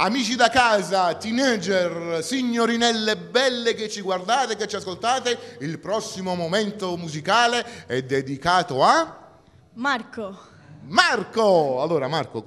Amici da casa, teenager, signorinelle belle che ci guardate, che ci ascoltate, il prossimo momento musicale è dedicato a Marco. Marco! Allora Marco,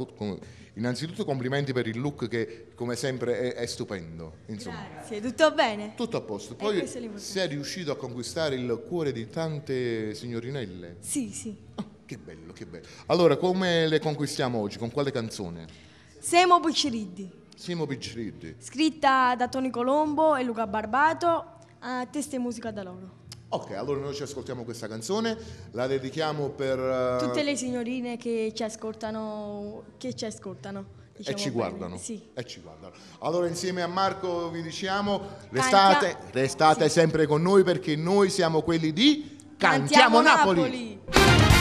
innanzitutto complimenti per il look che come sempre è stupendo. Insomma, Grazie, tutto bene? tutto a posto. Poi questo è l'importante. sei riuscito a conquistare il cuore di tante signorinelle. Sì, sì. Oh, che bello, che bello. Allora, come le conquistiamo oggi? Con quale canzone? Semo Picciriddi, Simo Picciriddi. scritta da Tony Colombo e Luca Barbato, a testo e musica da loro. Ok, allora noi ci ascoltiamo questa canzone, la dedichiamo per... Tutte le signorine che ci ascoltano, e diciamo ci bene. guardano. Sì. E ci guardano. Allora insieme a Marco vi diciamo, Cantia- restate sempre con noi perché noi siamo quelli di Cantiamo Napoli. Napoli.